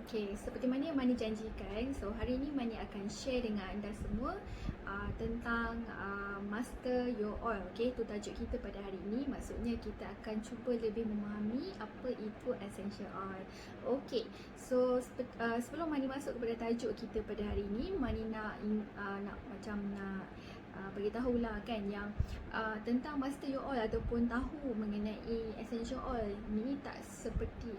Okay, seperti mana yang Mani janjikan, so hari ini Mani akan share dengan anda semua tentang Master Your Oil. Okay, itu tajuk kita pada hari ini. Maksudnya kita akan cuba lebih memahami apa itu essential oil. Okay, so sebelum Mani masuk kepada tajuk kita pada hari ini, Mani nak beritahulah kan yang tentang Master Your Oil ataupun tahu mengenai essential oil ni tak seperti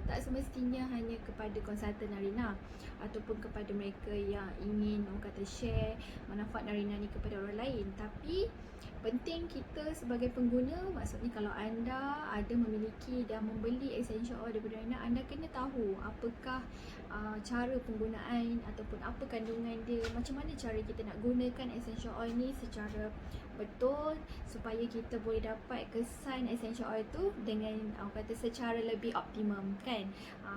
tak semestinya hanya kepada konsultan Narina ataupun kepada mereka yang ingin orang kata share manfaat Narina ni kepada orang lain, tapi penting kita sebagai pengguna. Maksudnya kalau anda ada memiliki dan membeli essential oil daripada Narina, anda kena tahu apakah cara penggunaan ataupun apa kandungan dia, macam mana cara kita nak gunakan essential oil ni secara betul supaya kita boleh dapat kesan essential oil tu dengan orang kata secara lebih optimum kan.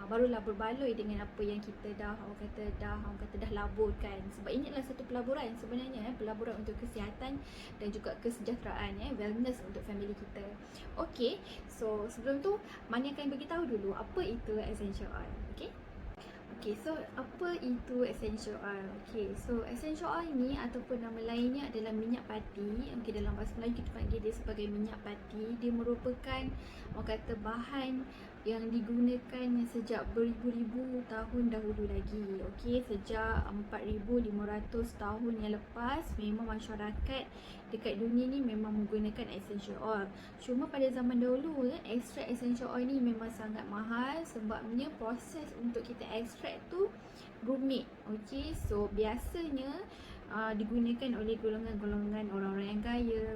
Barulah berbaloi dengan apa yang kita dah orang kata dah laburkan. Sebab ini adalah satu pelaburan sebenarnya, pelaburan untuk kesihatan dan juga kesejahteraan, wellness untuk family kita. Okey, so sebelum tu Mani akan beritahu dulu apa itu essential oil. Okey. Okay, so apa itu essential oil? Okay, so essential oil ni ataupun nama lainnya adalah minyak pati. Okay, dalam bahasa Melayu kita panggil dia sebagai minyak pati. Dia merupakan orang kata bahan yang digunakan sejak beribu-ribu tahun dahulu lagi. Okay, sejak 4,500 tahun yang lepas memang masyarakat dekat dunia ni memang menggunakan essential oil. Cuma pada zaman dahulu ekstrak essential oil ni memang sangat mahal sebabnya proses untuk kita ekstrak tu rumit. Okay, so biasanya digunakan oleh golongan-golongan orang-orang yang kaya,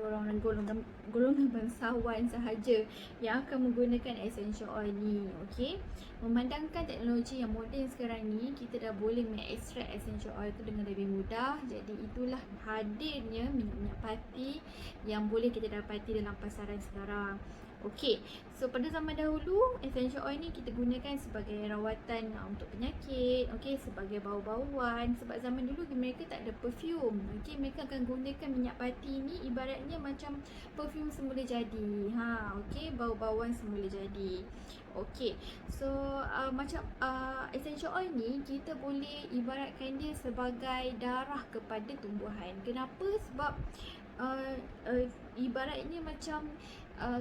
golongan bangsawan sahaja yang akan menggunakan essential oil ni. Okay, memandangkan teknologi yang moden sekarang ni, kita dah boleh mengekstrak essential oil tu dengan lebih mudah. Jadi itulah hadirnya minyak pati yang boleh kita dapati dalam pasaran sekarang. Okey, so pada zaman dahulu essential oil ni kita gunakan sebagai rawatan untuk penyakit, okey, sebagai bau-bauan. Sebab zaman dulu mereka tak ada perfume. Okey, mereka akan gunakan minyak pati ni ibaratnya macam perfume semula jadi. Okey, bau-bauan semula jadi. Okey, so macam essential oil ni kita boleh ibaratkan dia sebagai darah kepada tumbuhan. Kenapa? Sebab ibaratnya macam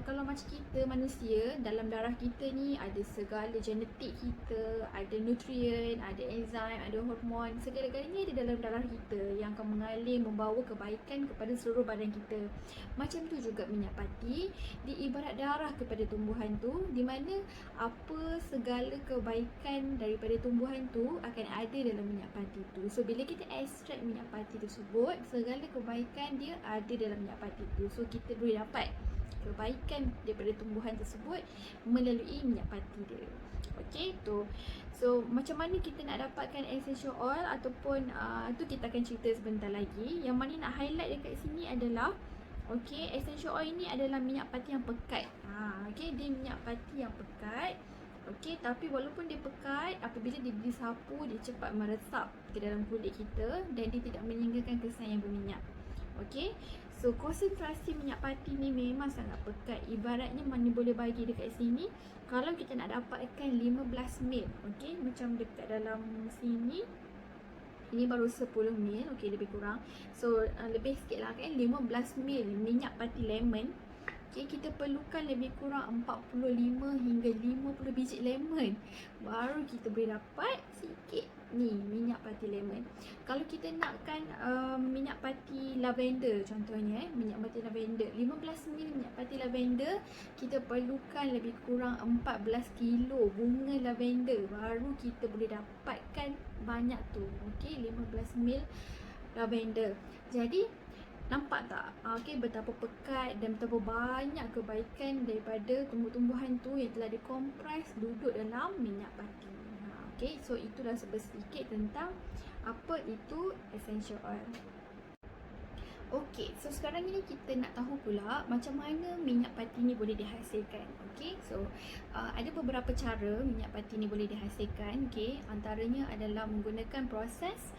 kalau macam kita manusia, dalam darah kita ni ada segala genetik kita, ada nutrien, ada enzim, ada hormon, segala-galanya ada dalam darah kita yang akan mengalir membawa kebaikan kepada seluruh badan kita. Macam tu juga minyak pati, dia ibarat darah kepada tumbuhan tu, di mana apa segala kebaikan daripada tumbuhan tu akan ada dalam minyak pati tu. So bila kita ekstrak minyak pati tersebut, segala kebaikan dia ada dalam minyak pati tu. So kita boleh dapat kebaikan daripada tumbuhan tersebut melalui minyak pati dia. Okey, tu. So macam mana kita nak dapatkan essential oil ataupun tu kita akan cerita sebentar lagi. Yang mana nak highlight dekat sini adalah okey, essential oil ni adalah minyak pati yang pekat. Okey, dia minyak pati yang pekat. Okey, tapi walaupun dia pekat, apabila dia disapu, dia cepat meresap ke dalam kulit kita dan dia tidak meninggalkan kesan yang berminyak. Okey, so konsentrasi minyak pati ni memang sangat pekat. Ibaratnya Mani boleh bagi dekat sini, kalau kita nak dapatkan 15 ml, okey, macam dekat dalam sini ini baru 10 ml, okey, lebih kurang. So lebih sikit lah kan, 15 ml minyak pati lemon. Okay, kita perlukan lebih kurang 45 hingga 50 biji lemon baru kita boleh dapat sikit ni minyak pati lemon. Kalau kita nakkan minyak pati lavender contohnya, minyak pati lavender 15 ml minyak pati lavender, kita perlukan lebih kurang 14 kilo bunga lavender baru kita boleh dapatkan banyak tu. Okey, 15 ml lavender. Jadi nampak tak? Okey, betapa pekat dan betapa banyak kebaikan daripada tumbuh-tumbuhan tu yang telah dikompres duduk dalam minyak pati. Okey, so itulah sedikit tentang apa itu essential oil. Okey, so sekarang ini kita nak tahu pula macam mana minyak pati ni boleh dihasilkan. Okey, so ada beberapa cara minyak pati ni boleh dihasilkan. Okey, antaranya adalah menggunakan proses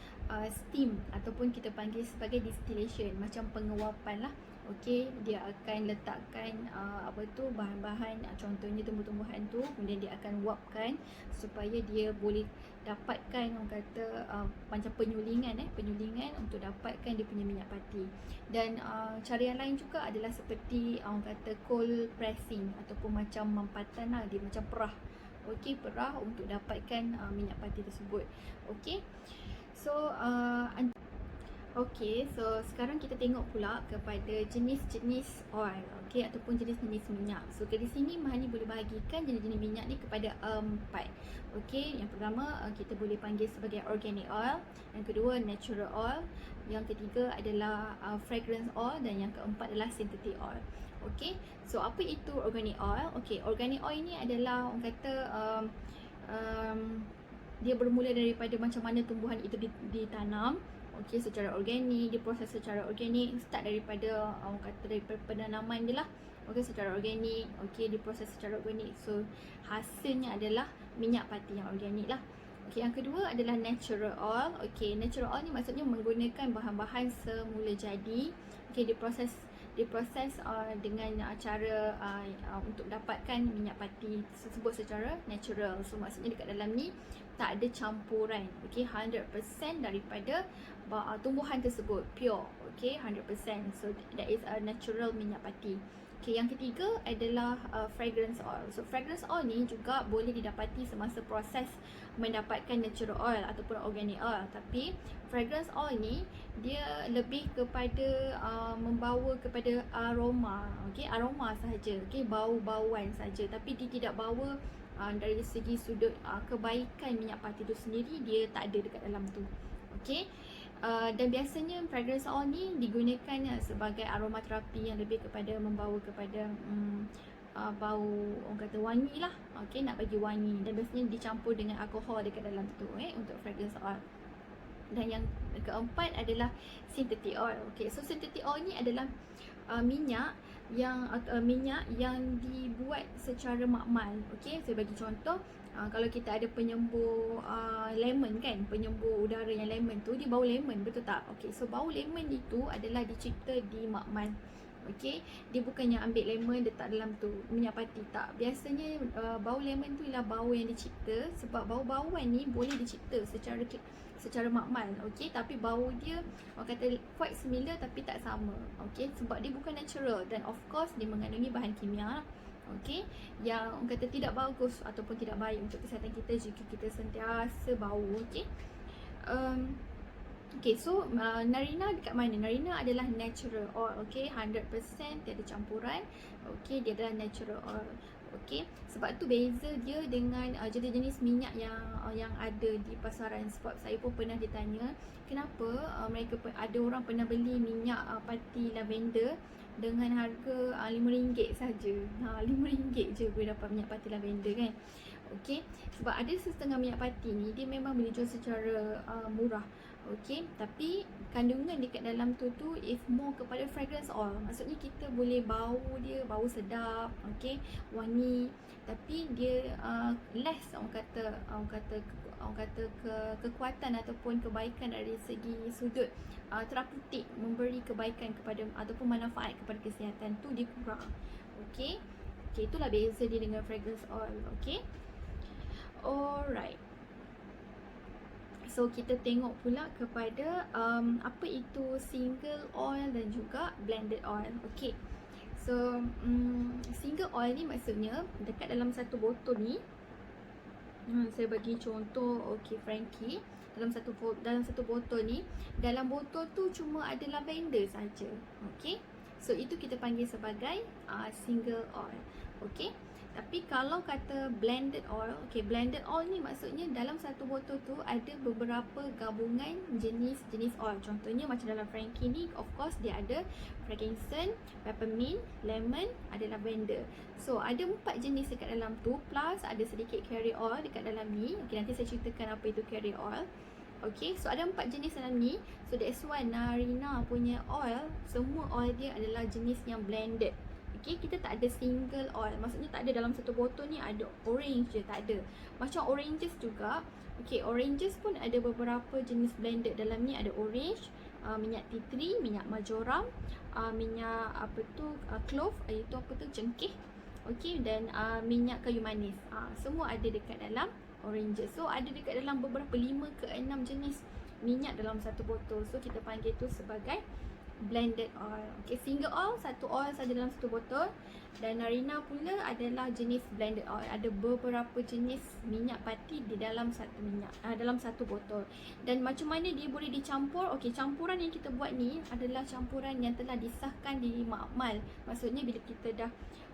steam ataupun kita panggil sebagai distillation, macam penguapan lah. Okey, dia akan letakkan apa tu bahan-bahan, contohnya tumbuh-tumbuhan tu, kemudian dia akan wapkan supaya dia boleh dapatkan orang kata macam penyulingan untuk dapatkan dia punya minyak pati. Dan cara yang lain juga adalah seperti orang kata cold pressing ataupun macam mampatan lah, dia macam perah. Okey, perah untuk dapatkan minyak pati tersebut. Okey. So okey, so sekarang kita tengok pula kepada jenis-jenis oil, okey, ataupun jenis-jenis minyak. So dari sini Mahani boleh bahagikan jenis-jenis minyak ni kepada 4. Okey, yang pertama kita boleh panggil sebagai organic oil, yang kedua natural oil, yang ketiga adalah fragrance oil, dan yang keempat adalah synthetic oil. Okey, so apa itu organic oil? Okey, organic oil ni adalah orang kata dia bermula daripada macam mana tumbuhan itu ditanam. Okey, secara organik, diproses secara organik, start daripada orang kata daripada penanaman dia lah. Okey, secara organik, okey, diproses secara organik. So hasilnya adalah minyak pati yang organik lah. Okey, yang kedua adalah natural oil. Okey, natural oil ni maksudnya menggunakan bahan-bahan semula jadi. Okey, diproses dengan cara untuk dapatkan minyak pati tersebut secara natural. So maksudnya dekat dalam ni tak ada campuran. Okey, 100% daripada tumbuhan tersebut pure. Okey, 100%. So that is a natural minyak pati. Okey, yang ketiga adalah fragrance oil. So fragrance oil ni juga boleh didapati semasa proses mendapatkan natural oil ataupun organic oil. Tapi fragrance oil ni dia lebih kepada membawa kepada aroma. Okey, aroma sahaja. Okey, bau-bauan saja, tapi dia tidak bawa dari segi sudut kebaikan minyak pati itu sendiri, dia tak ada dekat dalam tu. Okey. Dan biasanya fragrance oil ni digunakan sebagai aromaterapi yang lebih kepada membawa kepada bau, orang kata wangi lah. Okey, nak bagi wangi, dan biasanya dicampur dengan alkohol dekat dalam tu untuk fragrance oil. Dan yang keempat adalah synthetic oil. Okey, so synthetic oil ni adalah minyak yang dibuat secara makmal. Okey, saya bagi contoh, kalau kita ada penyembur lemon kan, penyembur udara yang lemon tu, dia bau lemon, betul tak? Okey, so bau lemon itu adalah dicipta di makmal. Okey, dia bukannya ambil lemon letak dalam tu minyak pati, tak. Biasanya bau lemon tu ialah bau yang dicipta sebab bau-bauan ni boleh dicipta secara makmal. Okey, tapi bau dia orang kata quite similar tapi tak sama. Okey, sebab dia bukan natural, dan of course dia mengandungi bahan kimia, okey, yang orang kata tidak bagus ataupun tidak baik untuk kesihatan kita jika kita sentiasa bau. Okey. Okay, so Narina dekat mana? Narina adalah natural oil. Okay, 100% tiada campuran. Okay, dia adalah natural oil. Okay, sebab tu beza dia dengan jenis-jenis minyak yang ada di pasaran. Sebab saya pun pernah ditanya kenapa ada orang pernah beli minyak pati lavender dengan harga RM5 saja. RM5 je boleh dapat minyak pati lavender kan. Okey, sebab ada setengah minyak pati ni dia memang boleh jual secara murah. Okey, tapi kandungan dekat dalam tu is more kepada fragrance oil. Maksudnya kita boleh bau dia, bau sedap, okey, wangi, tapi dia less orang kata kekuatan ataupun kebaikan dari segi sudut terapeutik, memberi kebaikan kepada ataupun manfaat kepada kesihatan tu dia kurang. Okey. Okey, itulah beza dia dengan fragrance oil. Okey. Alright. So kita tengok pula kepada apa itu single oil dan juga blended oil. Okey. So single oil ni maksudnya dekat dalam satu botol ni, saya bagi contoh, okey Frankie, dalam satu botol ni, dalam botol tu cuma ada lavender saja. Okey. So itu kita panggil sebagai single oil. Okey. Tapi kalau kata blended oil, okay, blended oil ni maksudnya dalam satu botol tu ada beberapa gabungan jenis-jenis oil. Contohnya macam dalam Frankie ni, of course dia ada frankincense, peppermint, lemon, ada lavender. So ada 4 jenis dekat dalam tu, plus ada sedikit carrier oil dekat dalam ni. Okay, nanti saya ceritakan apa itu carrier oil. Okay, so ada 4 jenis dalam ni. So that's why Narina punya oil, semua oil dia adalah jenis yang blended. Okay, kita tak ada single oil. Maksudnya tak ada dalam satu botol ni ada orange je, tak ada. Macam oranges juga. Okay, oranges pun ada beberapa jenis blended. Dalam ni ada orange, minyak tea tree, minyak marjoram, minyak clove, itu apa tu, cengkeh. Okey, dan minyak kayu manis. Semua ada dekat dalam oranges. So ada dekat dalam beberapa 5 ke 6 jenis minyak dalam satu botol. So kita panggil tu sebagai blended oil. Okay, single oil, satu oil saja dalam satu botol. Dan Narina pula adalah jenis blended oil. Ada beberapa jenis minyak pati di dalam satu minyak, dalam satu botol. Dan macam mana dia boleh dicampur? Okay, campuran yang kita buat ni adalah campuran yang telah disahkan di makmal. Maksudnya bila kita dah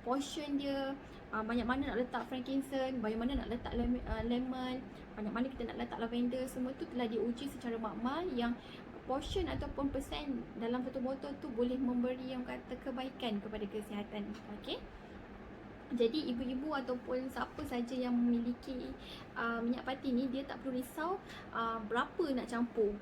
portion dia, banyak mana nak letak frankincense, banyak mana nak letak lemon, banyak mana kita nak letak lavender, semua tu telah diuji secara makmal yang portion ataupun persen dalam satu botol tu boleh memberi yang kata kebaikan kepada kesihatan. Okey. Jadi ibu-ibu ataupun siapa saja yang memiliki minyak pati ni, dia tak perlu risau berapa nak campur.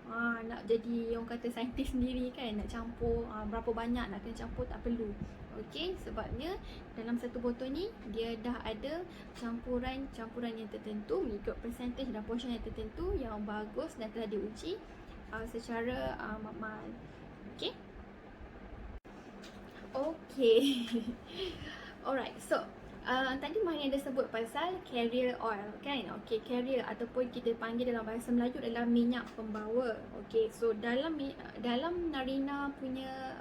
Nak jadi orang kata saintis sendiri kan, nak campur berapa banyak nak kena campur, tak perlu. Okey, sebabnya dalam satu botol ni dia dah ada campuran yang tertentu, mengikut percentage dan portion yang tertentu yang bagus dan telah diuji secara makmal. Okey. Okey. Alright, so tadi Mari ada sebut pasal carrier oil kan. Okey, carrier ataupun kita panggil dalam bahasa Melayu adalah minyak pembawa. Okey, so dalam Narina punya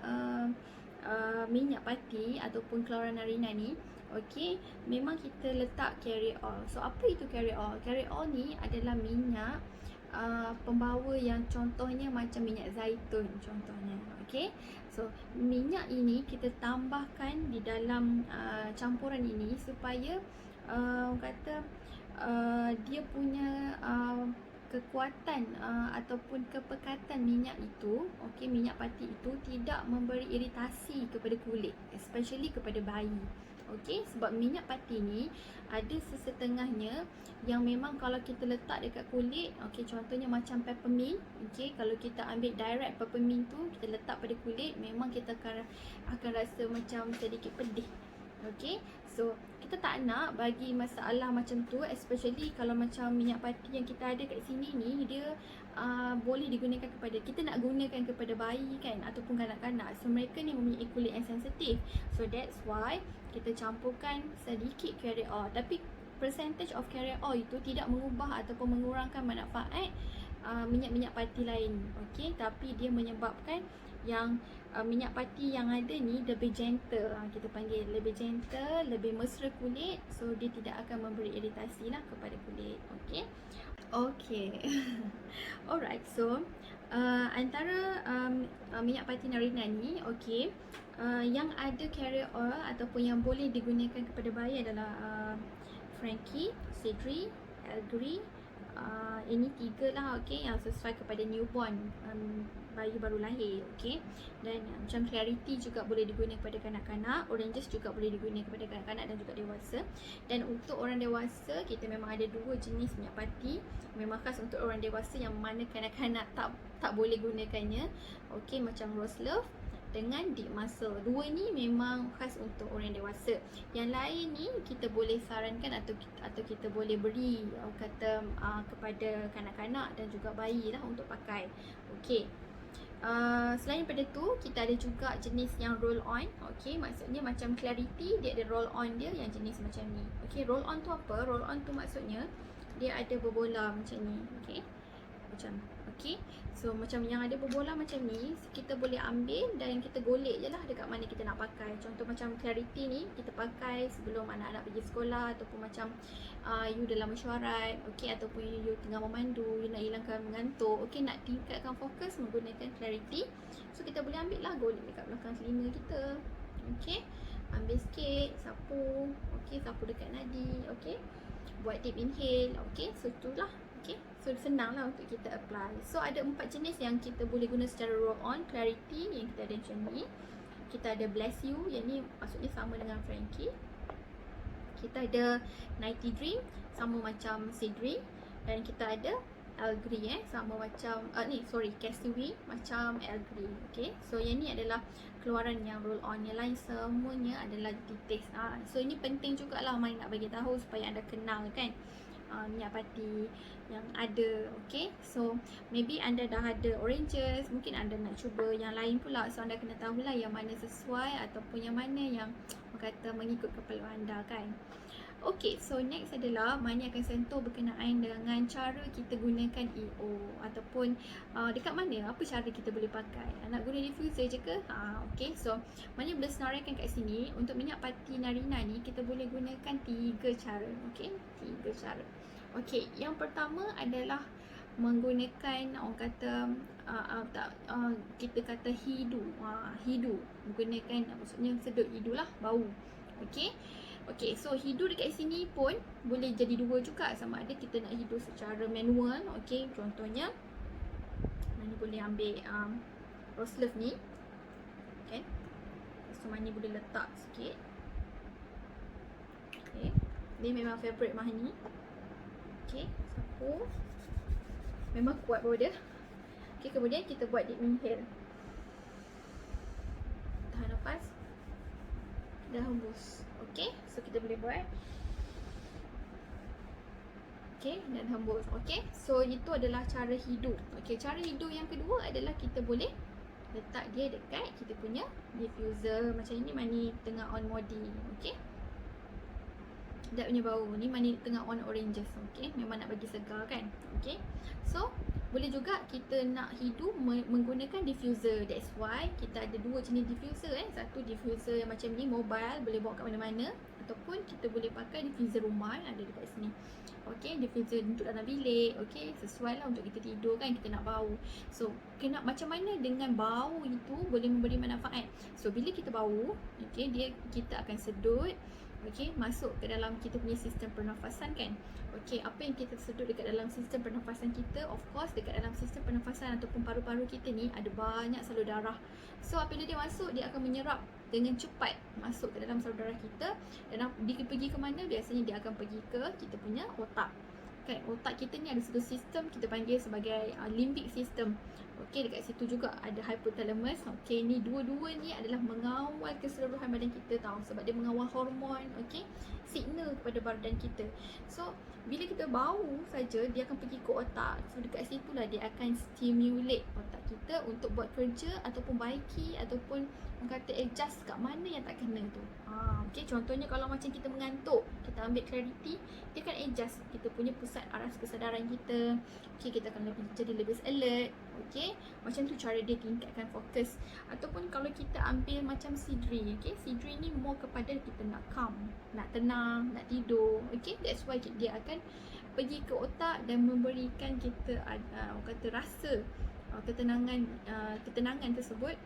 minyak pati ataupun keluaran Narina ni, okey, memang kita letak carrier oil. So apa itu carrier oil? Carrier oil ni adalah minyak pembawa yang contohnya macam minyak zaitun contohnya. Okey, so minyak ini kita tambahkan di dalam campuran ini supaya kata dia punya kekuatan ataupun kepekatan minyak itu, okey, minyak pati itu tidak memberi iritasi kepada kulit, especially kepada bayi. Okey, sebab minyak pati ni ada sesetengahnya yang memang kalau kita letak dekat kulit, okey, contohnya macam peppermint, okey, kalau kita ambil direct peppermint tu kita letak pada kulit, memang kita akan rasa macam sedikit pedih. Okey, so kita tak nak bagi masalah macam tu, especially kalau macam minyak pati yang kita ada kat sini ni, dia boleh digunakan kepada, kita nak gunakan kepada bayi kan, ataupun kanak-kanak. So mereka ni mempunyai kulit yang sensitif. So that's why kita campurkan sedikit carrier oil. Tapi percentage of carrier oil itu tidak mengubah ataupun mengurangkan manfaat minyak-minyak pati lain. Okey, tapi dia menyebabkan yang minyak pati yang ada ni lebih gentle, kita panggil lebih gentle, lebih mesra kulit. So dia tidak akan memberi iritasi lah kepada kulit. Okey. Okey. Alright, so antara minyak pati Narina ni, okey, yang ada carrier oil ataupun yang boleh digunakan kepada bayi adalah Frankie, Cedri, Elgri. Ini 3 lah, okey, yang sesuai kepada newborn, bayi baru lahir. Okey, dan macam Clarity juga boleh digunakan kepada kanak-kanak, Oranges juga boleh digunakan kepada kanak-kanak dan juga dewasa. Dan untuk orang dewasa, kita memang ada 2 jenis minyak pati, memang khas untuk orang dewasa, yang mana kanak-kanak tak boleh gunakannya. Okey, macam Rose Love dengan Deep Muscle. 2 ni memang khas untuk orang dewasa. Yang lain ni kita boleh sarankan atau kita boleh beri kata kepada kanak-kanak dan juga bayi lah untuk pakai. Okey. Selain daripada tu, kita ada juga jenis yang roll on. Okey, maksudnya macam Clarity, dia ada roll on dia yang jenis macam ni. Okey, roll on tu apa? Roll on tu maksudnya dia ada berbola macam ni. Okey, macam, okey, so macam yang ada berbola macam ni, kita boleh ambil dan kita golek je lah dekat mana kita nak pakai. Contoh macam Clarity ni, kita pakai sebelum anak-anak pergi sekolah, ataupun macam you dalam mesyuarat, okey, ataupun you tengah memandu, you nak hilangkan mengantuk, okey, nak tingkatkan fokus menggunakan Clarity. So kita boleh ambil lah, golek dekat belakang telinga kita. Okey, ambil sikit, sapu, okey, sapu dekat nadi, okey, buat deep inhale. Okey, so itulah. Okey, so senang lah untuk kita apply. So ada 4 jenis yang kita boleh guna secara roll on. Clarity yang kita ada macam ni. Kita ada Bless You, yang ni maksudnya sama dengan Frankie. Kita ada Nighty Dream, sama macam Cedri. Dan kita ada Elgri, sama macam Castaway, macam Elgri. Okay, so yang ni adalah keluaran yang roll on. Yang lain semuanya adalah details. So ini penting jugalah Mai nak bagi tahu supaya anda kenal kan. minyak pati yang ada. Okay, so maybe anda dah ada oranges, mungkin anda nak cuba yang lain pula. So anda kena tahulah yang mana sesuai ataupun yang mana yang kata mengikut kepala anda kan. Okay, so next adalah Mani akan sentuh berkenaan dengan cara kita gunakan EO ataupun dekat mana, apa cara kita boleh pakai. Nak guna diffuser je ke? Okay, so Mani boleh senaraikan kat sini. Untuk minyak pati Narina ni kita boleh gunakan 3 cara. Okay, 3 cara. Okay, yang pertama adalah menggunakan orang kata kita kata hidu. Hidu menggunakan, maksudnya sedut hidu lah, bau. Okay. Okay, so hidu dekat sini pun boleh jadi 2 juga, sama ada kita nak hidu secara manual. Okay, contohnya Mani boleh ambil rose leaf ni. Okay, so Mani boleh letak sikit. Okay, ni memang favourite Mani. Okay, sapu. Memang kuat bau dia. Okay, kemudian kita buat deep inhale. Tahan nafas. Dah hembus. Okay, so kita boleh buat. Okay, dan hembus. Okay, so itu adalah cara hidu. Okay, cara hidu yang kedua adalah kita boleh letak dia dekat kita punya diffuser. Macam ini Mani tengah on modi. Okay, sedap punya bau. Ni Mani tengah on oranges. Okay, memang nak bagi segar kan. Okay, so boleh juga kita nak hidu menggunakan diffuser. That's why kita ada 2 jenis diffuser. Satu diffuser yang macam ni, mobile, boleh bawa kat mana-mana. Ataupun kita boleh pakai diffuser rumah yang ada dekat sini. Okay, diffuser untuk dalam bilik. Okay, sesuai lah untuk kita tidur kan, kita nak bau. So, kena macam mana dengan bau itu boleh memberi manfaat. So, bila kita bau, okay, kita akan sedut. Okay, masuk ke dalam kita punya sistem pernafasan kan. Okay, apa yang kita sedut dekat dalam sistem pernafasan kita, of course dekat dalam sistem pernafasan ataupun paru-paru kita ni ada banyak salur darah. So apabila dia masuk, dia akan menyerap dengan cepat masuk ke dalam salur darah kita. Dan dia pergi ke mana? Biasanya dia akan pergi ke kita punya otak. Kan, otak kita ni ada satu sistem kita panggil sebagai limbic system. Okey, dekat situ juga ada hypothalamus. Okey, ni dua-dua ni adalah mengawal keseluruhan badan kita tahu, sebab dia mengawal hormon, okey, signal kepada badan kita. So, bila kita bau saja dia akan pergi ke otak. So, dekat situlah dia akan stimulate otak kita untuk buat kerja ataupun baiki ataupun orang kata adjust kat mana yang tak kena tu. Okey, contohnya kalau macam kita mengantuk, kita ambil clarity, dia akan adjust kita punya pusat aras kesedaran kita. Okey, kita akan jadi lebih alert. Okey, macam tu cara dia tingkatkan fokus. Ataupun kalau kita ambil macam Sidri, okey, Sidri ni more kepada kita nak calm, nak tenang, nak tidur. Okey, that's why dia akan pergi ke otak dan memberikan kita orang kata rasa ketenangan tersebut.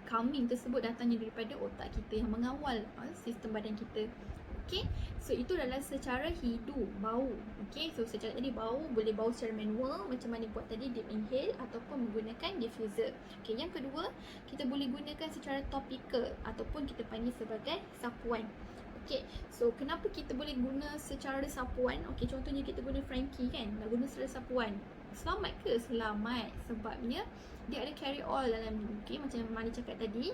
Calming tersebut datangnya daripada otak kita yang mengawal sistem badan kita. Okay, so itu adalah secara hidu, bau. Okay, so secara tadi bau, boleh bau secara manual macam mana buat tadi, deep inhale ataupun menggunakan diffuser. Okay, yang kedua, kita boleh gunakan secara topical ataupun kita panggil sebagai sapuan. Okay, so kenapa kita boleh guna secara sapuan? Okay, contohnya kita guna Frankie kan, nak guna secara sapuan. Selamat ke? Selamat, sebabnya dia ada carry oil dalam ni. Okay, macam Mani cakap tadi,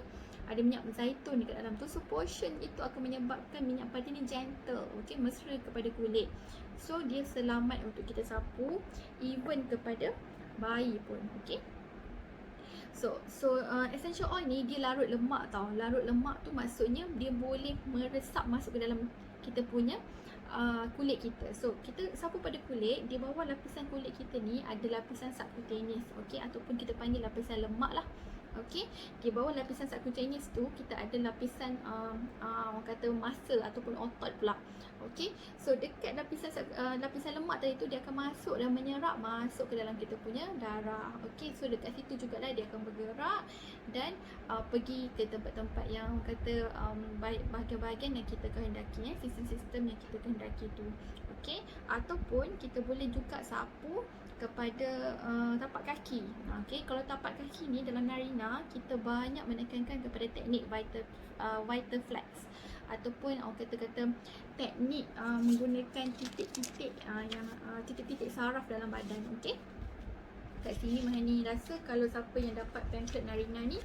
ada minyak zaitun dekat dalam tu. So portion itu akan menyebabkan minyak pati ni gentle, okay, mesra kepada kulit. So dia selamat untuk kita sapu, even kepada bayi pun. Okay, so essential oil ni dia larut lemak tau. Larut lemak tu maksudnya dia boleh meresap masuk ke dalam kita punya kulit kita. So kita sapu pada kulit, di bawah lapisan kulit kita ni ada lapisan subcutaneous, okey, ataupun kita panggil lapisan lemak lah. Okey, di bawah lapisan subcutaneous tu kita ada lapisan orang kata muscle ataupun otot pula. Okey, so dekat lapisan lemak tadi tu dia akan masuk dan menyerap masuk ke dalam kita punya darah. Okey, so dekat situ jugalah dia akan bergerak dan pergi ke tempat-tempat yang kata bahagian-bahagian yang kita kehendaki, sistem-sistem yang kita kehendaki tu. Okey, ataupun kita boleh juga sapu kepada tapak kaki. Okey, kalau tapak kaki ni dalam Narina kita banyak menekankan kepada teknik vital flex ataupun orang kata teknik menggunakan titik-titik yang titik-titik saraf dalam badan. Okey, kat sini Mahani rasa kalau siapa yang dapat pamphlet Narina ni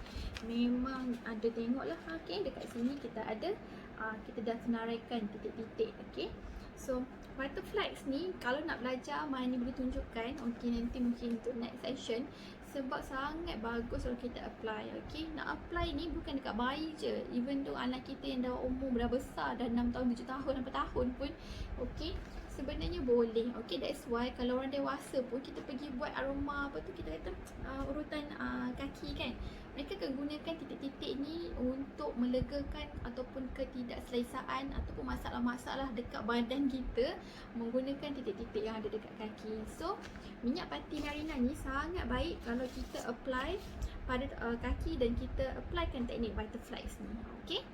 memang ada tengok lah. Okey, dekat sini kita ada kita dah senaraikan titik-titik. Okey, So butterflies ni kalau nak belajar Mahani boleh tunjukkan, okey, nanti mungkin untuk next session, sebab sangat bagus kalau kita apply. Okey, nak apply ni bukan dekat bayi je, even tu anak kita yang dah umur dah besar, dah 6 tahun 7 tahun 8 tahun pun okey, sebenarnya boleh. Okey, that's why kalau orang dewasa pun kita pergi buat aroma apa tu, kita kata urutan kaki kan, mereka akan gunakan titik-titik ni untuk melegakan ataupun ketidakselesaan ataupun masalah-masalah dekat badan kita menggunakan titik-titik yang ada dekat kaki. So minyak pati Narina ni sangat baik kalau kita apply pada kaki dan kita applykan teknik butterflies ni. Okey,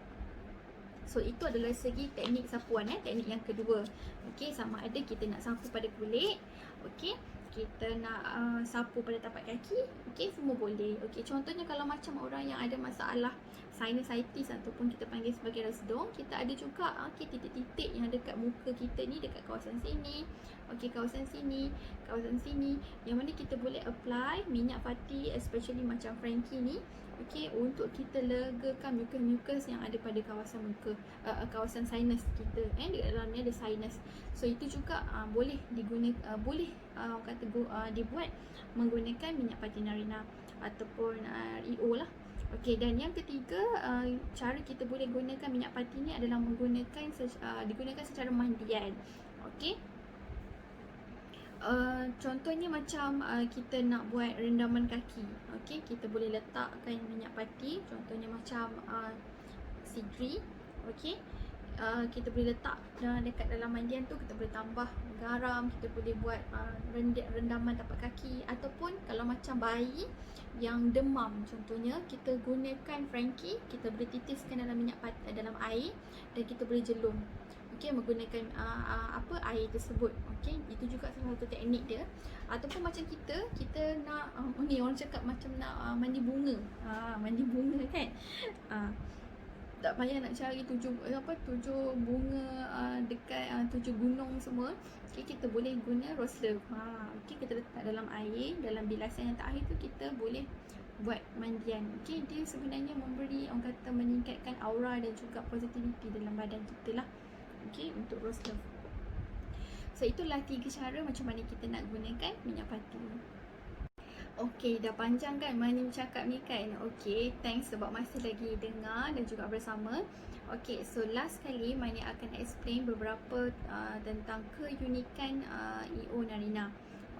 so itu adalah segi teknik sapuan, teknik yang kedua. Okey, sama ada kita nak sapu pada kulit, okey, kita nak sapu pada tapak kaki, okey, semua boleh. Okey, contohnya kalau macam orang yang ada masalah sinusitis ataupun kita panggil sebagai resdung, kita ada juga okey, titik-titik yang dekat muka kita ni, dekat kawasan sini, okey, kawasan sini, yang mana kita boleh apply minyak pati, especially macam Frankie ni, okey, untuk kita legakan mucus-mucus yang ada pada kawasan muka, kawasan sinus kita, di dalamnya ada sinus. So itu juga boleh digunakan, boleh kata dibuat menggunakan minyak pati Narina ataupun EO lah. Okey, dan yang ketiga, cara kita boleh gunakan minyak pati ni adalah menggunakan digunakan secara mandian. Okey, contohnya macam kita nak buat rendaman kaki, okey, kita boleh letakkan minyak pati, contohnya macam sidri, okey, kita boleh letak dekat dalam mandian tu, kita boleh tambah garam, kita boleh buat rendaman tapak kaki, ataupun kalau macam bayi yang demam, contohnya kita gunakan Frankie, kita boleh titiskan dalam minyak pati, dalam air, dan kita boleh jelum, okey, menggunakan air tersebut. Okey, itu juga salah satu teknik dia. Ataupun macam kita nak ni orang cakap macam nak mandi bunga, mandi bunga kan, tak payah nak cari tujuh bunga dekat 7 gunung semua. Okey, kita boleh guna rose love. Okey, kita letak dalam air, dalam bilasan yang tak air tu, kita boleh buat mandian. Okey, dia sebenarnya memberi, orang kata, meningkatkan aura dan juga positivity dalam badan kita lah. Okey, untuk rose love. So itulah 3 cara macam mana kita nak gunakan minyak pati. Okey, dah panjang kan Mani bercakap ni kan. Okey, thanks sebab masih lagi dengar dan juga bersama. Okey, so last kali Mani akan explain beberapa tentang keunikan EO Narina.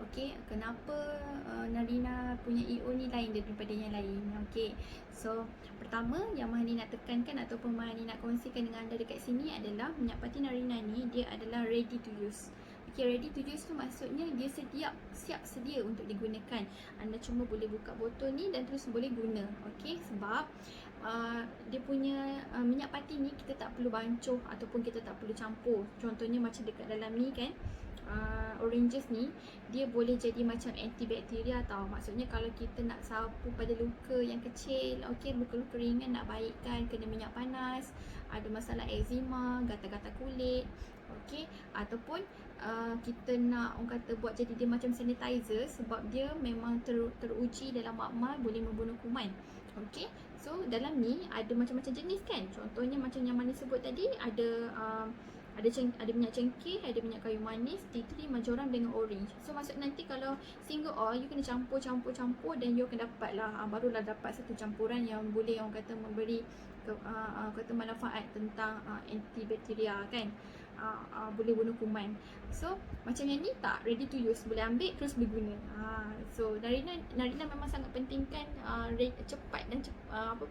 Okey, kenapa Narina punya EO ni lain daripada yang lain. Okey, so pertama yang Mani nak tekankan ataupun Mani nak kongsikan dengan anda dekat sini adalah minyak pati Narina ni dia adalah ready to use. Okay, ready to use tu maksudnya dia siap sedia untuk digunakan. Anda cuma boleh buka botol ni dan terus boleh guna. Okey, sebab dia punya minyak pati ni kita tak perlu bancuh ataupun kita tak perlu campur. Contohnya macam dekat dalam ni kan, oranges ni dia boleh jadi macam antibakteria tau. Maksudnya kalau kita nak sapu pada luka yang kecil, okey, luka-luka ringan nak baikkan, kena minyak panas, ada masalah eczema, gatal-gatal kulit, okey, ataupun kita nak, orang kata, buat jadi dia macam sanitizer sebab dia memang teruji dalam makmal boleh membunuh kuman. Okey, so dalam ni ada macam-macam jenis kan. Contohnya macam yang Mani sebut tadi, ada minyak cengkeh, ada minyak kayu manis, tea tree, marjoram dengan orange. So maksud nanti kalau single oil, you kena campur dan you akan dapat lah, barulah dapat satu campuran yang boleh, orang kata, memberi kata manfaat tentang antibakteria kan, boleh bunuh kuman. So macam yang ni tak ready to use, boleh ambil terus boleh guna. So Narina memang sangat pentingkan cepat dan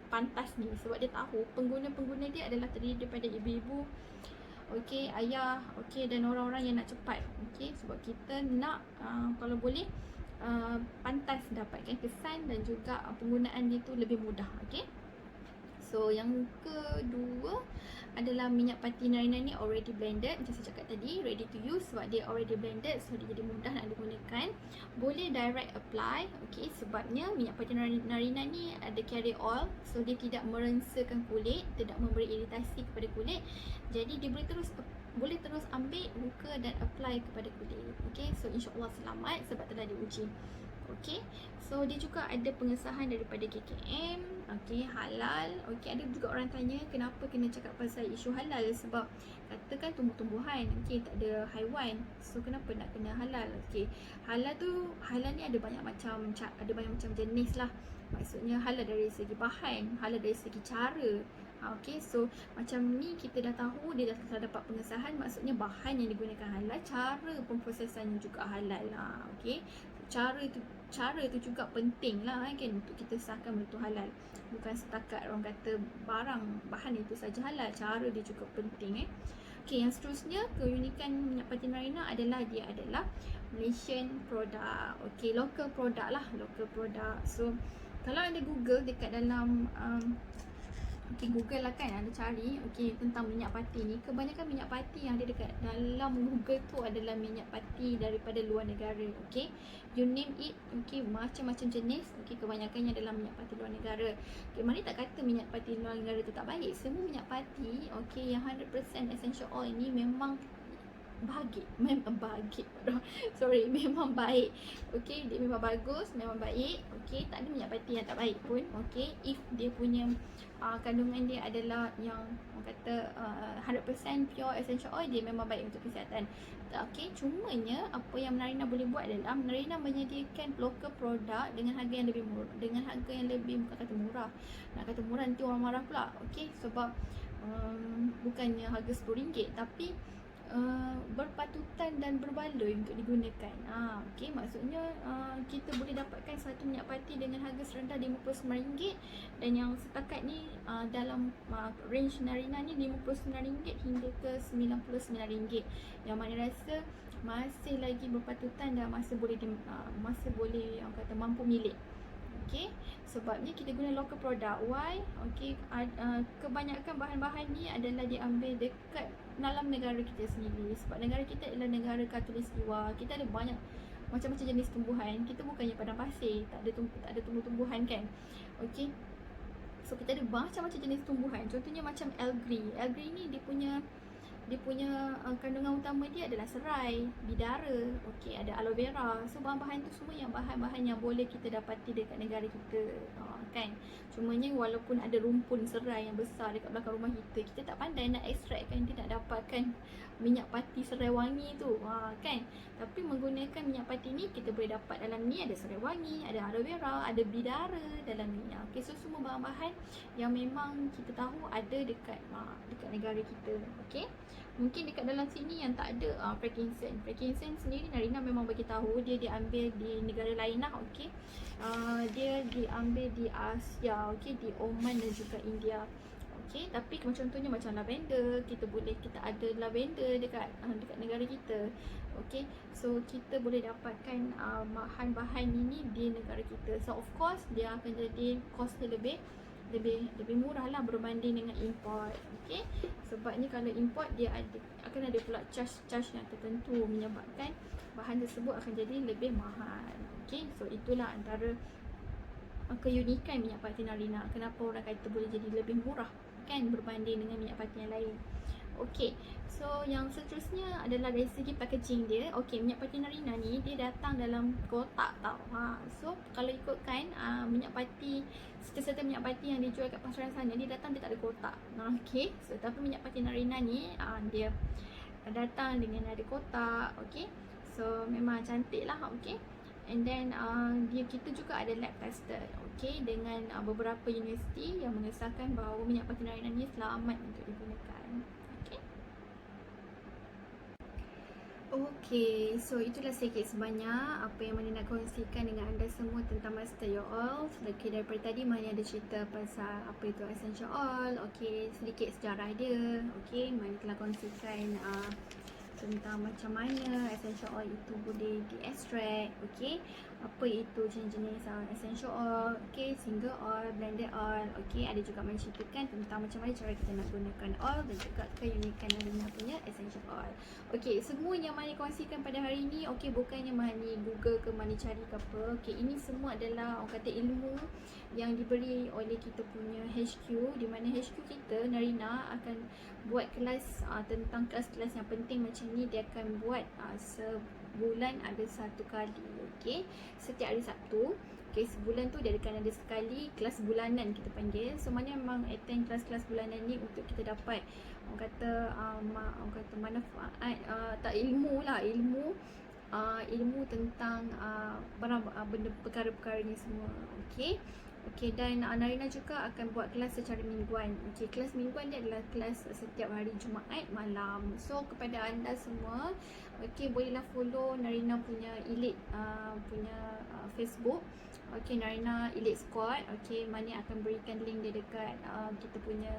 pantas ni, sebab dia tahu pengguna dia adalah terdiri daripada ibu-ibu, okey, ayah, okey, dan orang-orang yang nak cepat. Okey, sebab kita nak kalau boleh pantas dapatkan kesan dan juga penggunaan dia tu lebih mudah. Okey, so yang kedua adalah minyak pati Narina ni already blended. Macam saya cakap tadi, ready to use sebab dia already blended, so dia jadi mudah nak digunakan. Boleh direct apply, okey, sebabnya minyak pati Narina ni ada carry oil, so dia tidak merensakan kulit, tidak memberi iritasi kepada kulit. Jadi dia boleh terus ambil, buka dan apply kepada kulit. Okey, so insya-Allah selamat sebab telah diuji. Okey. So dia juga ada pengesahan daripada KKM, okey, halal. Okey, ada juga orang tanya kenapa kena cakap pasal isu halal, sebab katakan tumbuh-tumbuhan, okey, tak ada haiwan. So kenapa nak kena halal? Okey. Halal ni ada banyak macam jenis lah. Maksudnya halal dari segi bahan, halal dari segi cara. Okey, so macam ni kita dah tahu dia dah dapat pengesahan, maksudnya bahan yang digunakan halal, cara pemprosesannya juga halal lah. Okey. Cara tu juga penting lah kan, untuk kita sahkan benda tu halal. Bukan setakat orang kata barang bahan itu saja halal, cara dia juga penting. Okey, yang seterusnya keunikan minyak pati Narina adalah dia adalah Malaysian product. Okey, local product lah, local product. So kalau anda Google dekat dalam Google lah kan, anda cari tentang minyak pati ni, kebanyakan minyak pati yang ada dekat dalam Google tu adalah minyak pati daripada luar negara. Okey, you name it, macam-macam jenis, kebanyakannya adalah minyak pati luar negara. Mana tak kata minyak pati luar negara tu tak baik. Semua minyak pati yang 100% essential oil ni memang memang baik. Dia memang bagus, memang baik. Tak ada minyak pati yang tak baik pun. If dia punya kandungan dia adalah yang orang kata 100% pure essential oil, dia memang baik untuk kesihatan. Cumanya apa yang Narina boleh buat adalah Narina menyediakan local product dengan harga yang lebih murah, bukan kata murah, nak kata murah nanti orang marah pula. Sebab bukannya harga RM10, tapi berpatutan dan berbaloi untuk digunakan. Maksudnya kita boleh dapatkan satu minyak pati dengan harga serendah RM59, dan yang setakat ni dalam range Narina ni RM59 hingga ke RM99, yang mana rasa masih lagi berpatutan dan masih boleh orang kata mampu milik. Sebabnya kita guna local product. Why? Kebanyakan bahan-bahan ni adalah diambil dekat dalam negara kita sendiri. Sebab negara kita adalah negara khatulistiwa. Kita ada banyak macam-macam jenis tumbuhan. Kita bukannya padang pasir, tak ada tumbuh-tumbuhan kan. So kita ada macam-macam jenis tumbuhan. Contohnya macam algae. Algae ni dia punya kandungan utama dia adalah serai, bidara, ada aloe vera. So bahan-bahan tu semua yang bahan-bahan yang boleh kita dapati dekat negara kita, kan. Cumanya walaupun ada rumpun serai yang besar dekat belakang rumah kita, kita tak pandai nak extract kan, kita nak dapatkan minyak pati serai wangi tu, kan. Tapi menggunakan minyak pati ni, kita boleh dapat dalam ni ada serai wangi, ada aloe vera, ada bidara dalam ni. So semua bahan-bahan yang memang kita tahu ada dekat negara kita. Mungkin dekat dalam sini yang tak ada frankincense. Frankincense sendiri Narina memang bagi tahu dia diambil di negara lain lah. Dia diambil di Asia, di Oman dan juga India. Tapi contohnya macam lavender, kita ada lavender dekat negara kita. So kita boleh dapatkan bahan-bahan ini di negara kita. So of course dia akan jadi costnya lebih murah lah berbanding dengan import. Sebabnya kalau import dia akan ada pula charge yang tertentu, menyebabkan bahan tersebut akan jadi lebih mahal. So itulah antara keunikan minyak pati Narina. Kenapa orang kata boleh jadi lebih murah kan berbanding dengan minyak pati yang lain. So yang seterusnya adalah dari segi packaging dia. Minyak pati Narina ni dia datang dalam kotak tau. So kalau ikutkan minyak pati, serta-serta minyak pati yang dijual kat pasaran sana, dia datang dia tak ada kotak. So tapi minyak pati Narina ni dia datang dengan ada kotak. So memang cantik lah. And then kita juga ada lab tested dengan beberapa universiti yang mengesahkan bahawa minyak pati Narina ni selamat untuk digunakan. So itulah sedikit sebanyak apa yang Mana nak kongsikan dengan anda semua tentang Master Your Oil. Daripada tadi Mana ada cerita pasal apa itu essential oil, sedikit sejarah dia, Mana telah kongsikan tentang macam mana essential oil itu boleh di-extract, apa itu jenis-jenis essential oil, single oil, blended oil, ada juga menceritakan tentang macam mana cara kita nak gunakan oil dan juga keunikan Narina punya essential oil. Semua yang Mani kongsikan pada hari ini, bukannya Mani Google ke Mani cari ke apa. Ini semua adalah orang kata ilmu yang diberi oleh kita punya HQ, di mana HQ kita Narina akan buat kelas tentang kelas-kelas yang penting macam ni. Dia akan buat sebulan ada 1 kali. Okay, setiap hari Sabtu. Okay, sebulan tu dia akan ada sekali kelas bulanan kita panggil. So mana memang attend kelas-kelas bulanan ni untuk kita dapat orang kata manfaat, tak ilmu lah, ilmu tentang benda perkara-perkara ni semua. Okay. Okay, dan Narina juga akan buat kelas secara mingguan. Okay, kelas mingguan dia adalah kelas setiap hari Jumaat malam. So kepada anda semua, okay, bolehlah follow Narina punya Elite Facebook. Okay, Narina Elite Squad. Okay, Mani akan berikan link dia dekat kita punya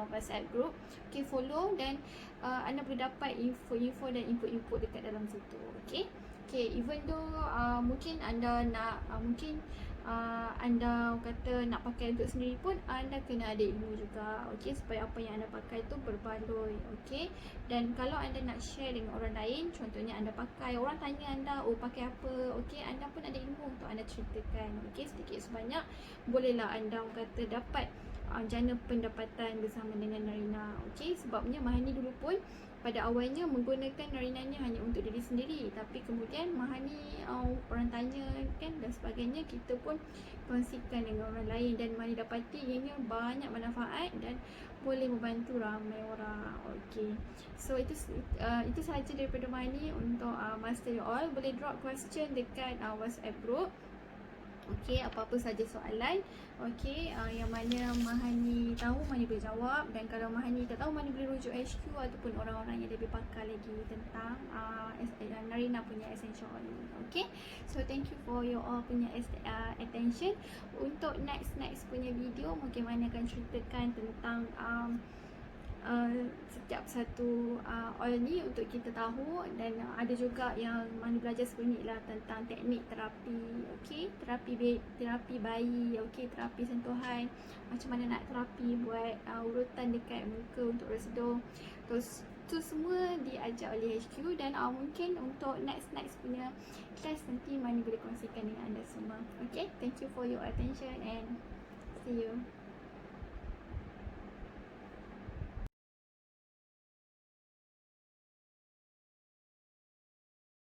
WhatsApp group. Okay, follow dan anda boleh dapat info-info dan input-input dekat dalam situ. Okay. Okay, even though mungkin anda nak anda kata nak pakai untuk sendiri pun, anda kena ada ilmu juga. Okay, supaya apa yang anda pakai tu berbaloi. Okay, dan kalau anda nak share dengan orang lain, contohnya anda pakai, orang tanya anda, oh pakai apa, okay, anda pun ada ilmu untuk anda ceritakan. Okay, sedikit sebanyak bolehlah anda kata dapat jana pendapatan bersama dengan Narina. Okay, sebabnya Mahani dulu pun pada awalnya menggunakan Narina ni hanya untuk diri sendiri, tapi kemudian Mahani orang tanya kan dan sebagainya, kita pun kongsikan dengan orang lain dan Mahani dapati ianya banyak manfaat dan boleh membantu ramai orang. Okay, so itu sahaja daripada Mahani untuk Master You All. Boleh drop question dekat WhatsApp group. Okay, apa-apa saja soalan, okay, yang mana Mahani tahu, Mahani boleh jawab. Dan kalau Mahani tak tahu, Mahani boleh rujuk HQ ataupun orang-orang yang lebih pakar lagi tentang Narina punya essential oil ni. Okay, so thank you for your all punya attention. Untuk next punya video, mungkin Mahani akan ceritakan tentang setiap satu oil ni untuk kita tahu. Dan ada juga yang Mahani belajar sebelum ni lah tentang teknik terapi. Okay, terapi bayi, okay, terapi sentuhan, macam mana nak terapi buat urutan dekat muka untuk resedung. Terus tu semua diajar oleh HQ. Dan mungkin untuk next punya class nanti Mahani boleh kongsikan dengan anda semua. Okay, thank you for your attention and see you.